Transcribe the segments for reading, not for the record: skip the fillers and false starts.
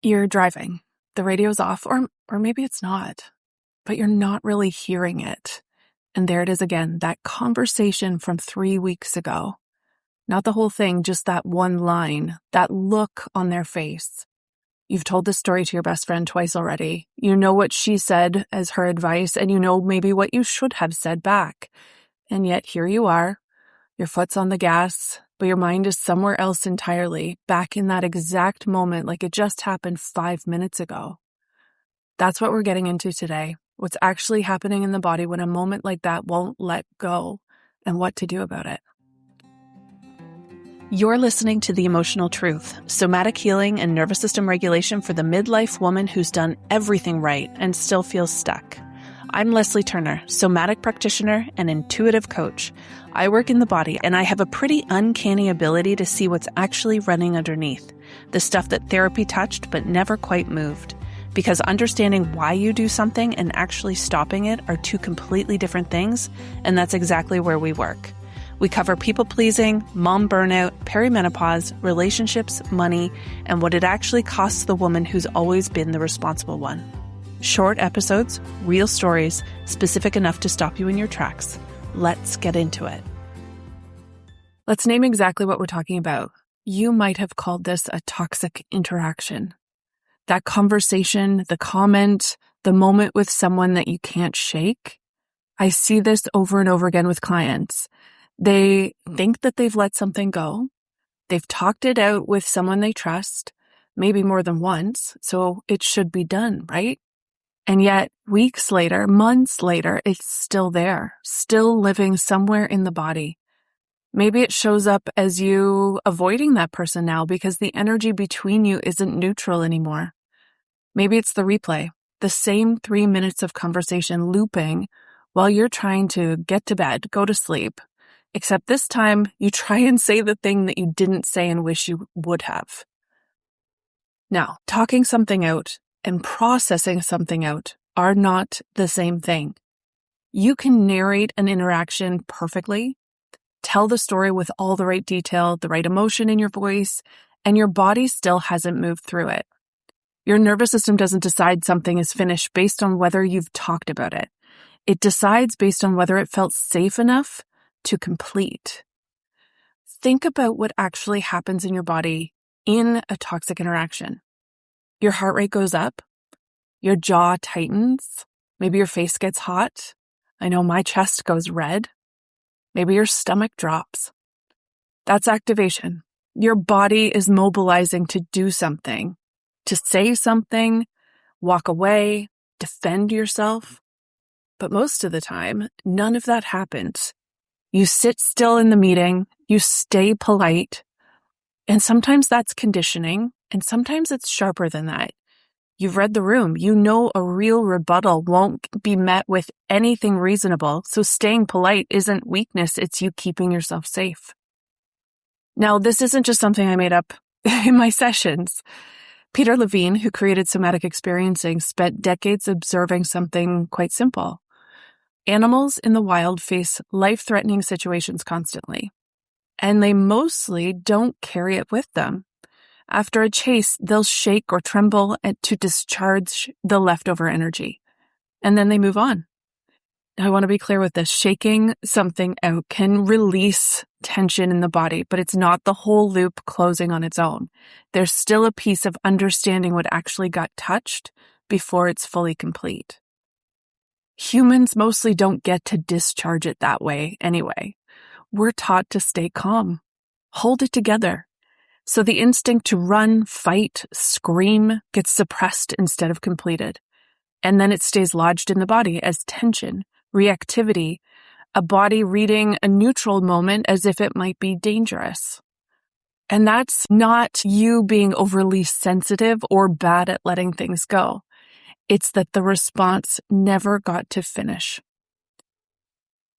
You're driving, the radio's off, or maybe it's not, but you're not really hearing it. And there it is again, that conversation from 3 weeks ago. Not the whole thing, just that one line, that look on their face. You've told this story to your best friend twice already. You know what she said as her advice, and you know maybe what you should have said back. And yet here you are, your foot's on the gas, but your mind is somewhere else entirely, back in that exact moment like it just happened 5 minutes ago. That's what we're getting into today. What's actually happening in the body when a moment like that won't let go, and what to do about it. You're listening to The Emotional Truth, somatic healing and nervous system regulation for the midlife woman who's done everything right and still feels stuck. I'm Leslie Turner, somatic practitioner and intuitive coach. I work in the body, and I have a pretty uncanny ability to see what's actually running underneath, the stuff that therapy touched but never quite moved. Because understanding why you do something and actually stopping it are two completely different things, and that's exactly where we work. We cover people-pleasing, mom burnout, perimenopause, relationships, money, and what it actually costs the woman who's always been the responsible one. Short episodes, real stories, specific enough to stop you in your tracks. Let's get into it. Let's name exactly what we're talking about. You might have called this a toxic interaction. That conversation, the comment, the moment with someone that you can't shake. I see this over and over again with clients. They think that they've let something go. They've talked it out with someone they trust, maybe more than once, so it should be done, right? And yet, weeks later, months later, it's still there, still living somewhere in the body. Maybe it shows up as you avoiding that person now because the energy between you isn't neutral anymore. Maybe it's the replay, the same 3 minutes of conversation looping while you're trying to get to bed, go to sleep. Except this time, you try and say the thing that you didn't say and wish you would have. Now, talking something out and processing something out are not the same thing. You can narrate an interaction perfectly, tell the story with all the right detail, the right emotion in your voice, and your body still hasn't moved through it. Your nervous system doesn't decide something is finished based on whether you've talked about it. It decides based on whether it felt safe enough to complete. Think about what actually happens in your body in a toxic interaction. Your heart rate goes up. Your jaw tightens. Maybe your face gets hot. I know my chest goes red. Maybe your stomach drops. That's activation. Your body is mobilizing to do something, to say something, walk away, defend yourself. But most of the time, none of that happens. You sit still in the meeting, you stay polite, and sometimes that's conditioning, and sometimes it's sharper than that. You've read the room. You know a real rebuttal won't be met with anything reasonable, so staying polite isn't weakness, it's you keeping yourself safe. Now, this isn't just something I made up in my sessions. Peter Levine, who created somatic experiencing, spent decades observing something quite simple. Animals in the wild face life-threatening situations constantly, and they mostly don't carry it with them. After a chase, they'll shake or tremble to discharge the leftover energy, and then they move on. I want to be clear with this. Shaking something out can release tension in the body, but it's not the whole loop closing on its own. There's still a piece of understanding what actually got touched before it's fully complete. Humans mostly don't get to discharge it that way anyway. We're taught to stay calm, hold it together. So the instinct to run, fight, scream gets suppressed instead of completed. And then it stays lodged in the body as tension, reactivity, a body reading a neutral moment as if it might be dangerous. And that's not you being overly sensitive or bad at letting things go. It's that the response never got to finish.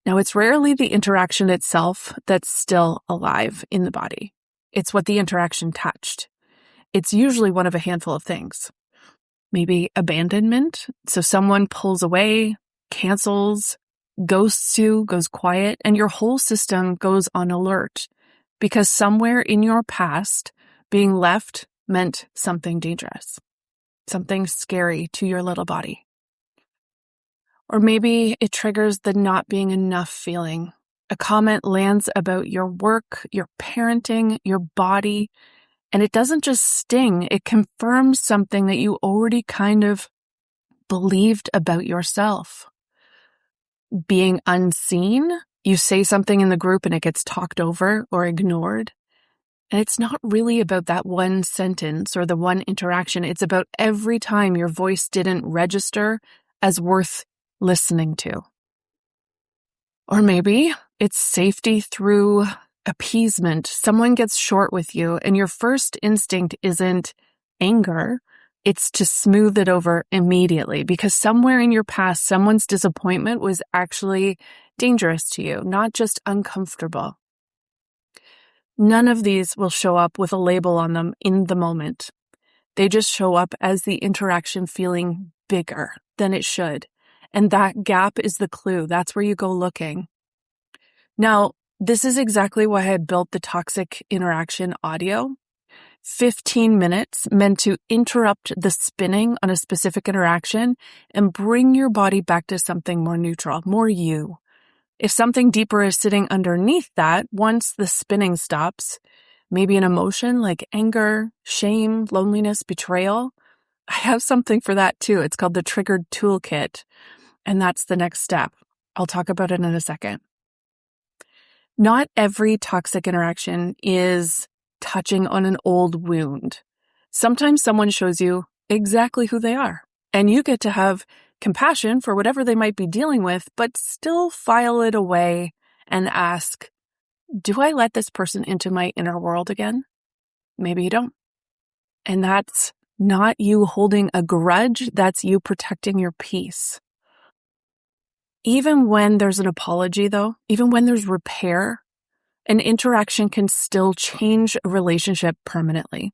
Now, it's rarely the interaction itself that's still alive in the body. It's what the interaction touched. It's usually one of a handful of things. Maybe abandonment. So someone pulls away, cancels, ghosts you, goes quiet, and your whole system goes on alert because somewhere in your past, being left meant something dangerous. something scary to your little body. Or maybe it triggers the not being enough feeling. A comment lands about your work, your parenting, your body, and it doesn't just sting, it confirms something that you already kind of believed about yourself. Being unseen, you say something in the group and it gets talked over or ignored. And it's not really about that one sentence or the one interaction. It's about every time your voice didn't register as worth listening to. Or maybe it's safety through appeasement. Someone gets short with you and your first instinct isn't anger. It's to smooth it over immediately because somewhere in your past, someone's disappointment was actually dangerous to you, not just uncomfortable. None of these will show up with a label on them in the moment. They just show up as the interaction feeling bigger than it should. And that gap is the clue. That's where you go looking. Now, this is exactly why I had built the toxic interaction audio. 15 minutes meant to interrupt the spinning on a specific interaction and bring your body back to something more neutral, more you. If something deeper is sitting underneath that, once the spinning stops, maybe an emotion like anger, shame, loneliness, betrayal, I have something for that too. It's called the Triggered Toolkit, and that's the next step. I'll talk about it in a second. Not every toxic interaction is touching on an old wound. Sometimes someone shows you exactly who they are, and you get to have compassion for whatever they might be dealing with, but still file it away and ask, do I let this person into my inner world again? Maybe you don't. And that's not you holding a grudge, that's you protecting your peace. Even when there's an apology, though, even when there's repair, an interaction can still change a relationship permanently.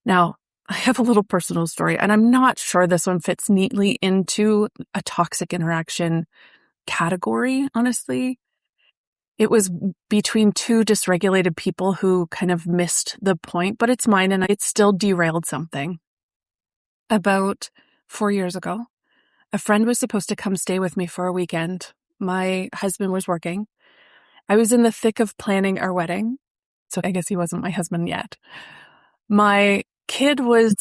Now, I have a little personal story, and I'm not sure this one fits neatly into a toxic interaction category, honestly. It was between two dysregulated people who kind of missed the point, but it's mine and it still derailed something. About 4 years ago, a friend was supposed to come stay with me for a weekend. My husband was working. I was in the thick of planning our wedding, so I guess he wasn't my husband yet. My kid was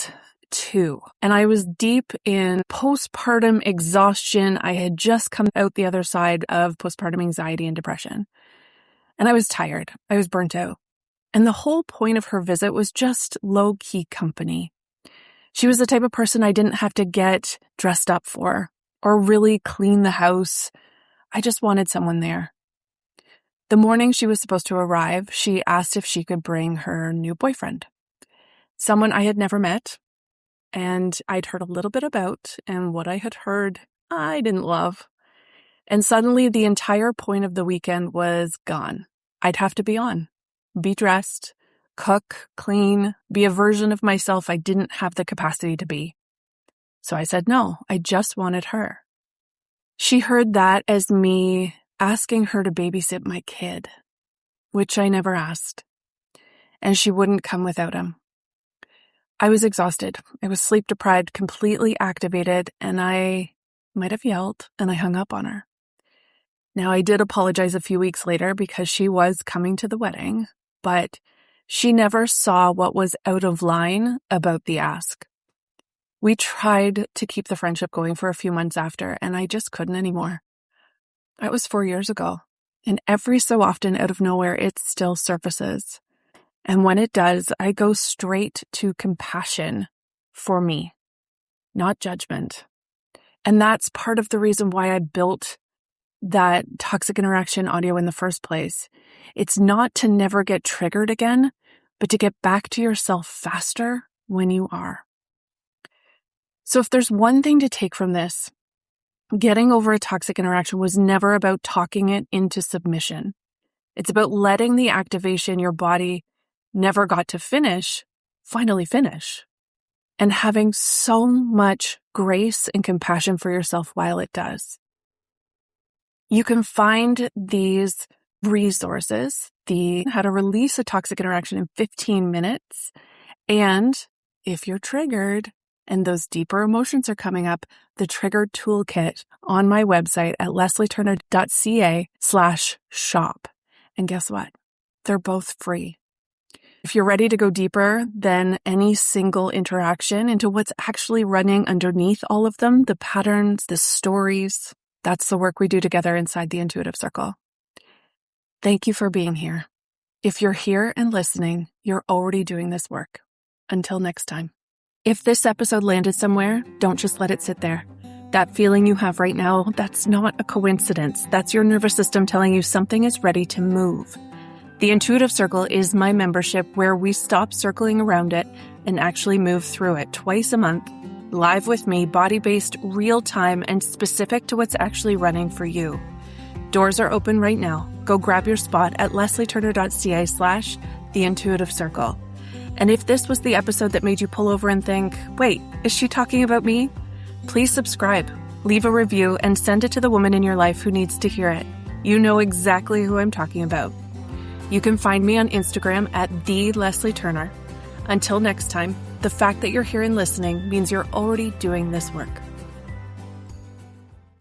2, and I was deep in postpartum exhaustion. I had just come out the other side of postpartum anxiety and depression. And I was tired. I was burnt out. And the whole point of her visit was just low-key company. She was the type of person I didn't have to get dressed up for or really clean the house. I just wanted someone there. The morning she was supposed to arrive, she asked if she could bring her new boyfriend, someone I had never met, and I'd heard a little bit about, and what I had heard, I didn't love. And suddenly the entire point of the weekend was gone. I'd have to be on, be dressed, cook, clean, be a version of myself I didn't have the capacity to be. So I said no, I just wanted her. She heard that as me asking her to babysit my kid, which I never asked, and she wouldn't come without him. I was exhausted. I was sleep deprived, completely activated, and I might have yelled, and I hung up on her. Now, I did apologize a few weeks later because she was coming to the wedding, but she never saw what was out of line about the ask. We tried to keep the friendship going for a few months after, and I just couldn't anymore. That was 4 years ago, and every so often, out of nowhere, it still surfaces. And when it does, I go straight to compassion for me, not judgment. And that's part of the reason why I built that toxic interaction audio in the first place. It's not to never get triggered again, but to get back to yourself faster when you are. So if there's one thing to take from this, getting over a toxic interaction was never about talking it into submission. It's about letting the activation your body never got to finish, finally finish, and having so much grace and compassion for yourself while it does. You can find these resources, the how to release a toxic interaction in 15 minutes, and if you're triggered, and those deeper emotions are coming up, the Triggered Toolkit on my website at leslieturner.ca/shop. And guess what? They're both free. If you're ready to go deeper than any single interaction into what's actually running underneath all of them, the patterns, the stories, that's the work we do together inside the Intuitive Circle. Thank you for being here. If you're here and listening, you're already doing this work. Until next time. If this episode landed somewhere, don't just let it sit there. That feeling you have right now, that's not a coincidence. That's your nervous system telling you something is ready to move. The Intuitive Circle is my membership where we stop circling around it and actually move through it twice a month, live with me, body-based, real-time, and specific to what's actually running for you. Doors are open right now. Go grab your spot at leslieturner.ca/the Intuitive Circle. And if this was the episode that made you pull over and think, wait, is she talking about me? Please subscribe, leave a review, and send it to the woman in your life who needs to hear it. You know exactly who I'm talking about. You can find me on Instagram at @TheLeslieTurner. Until next time, the fact that you're here and listening means you're already doing this work.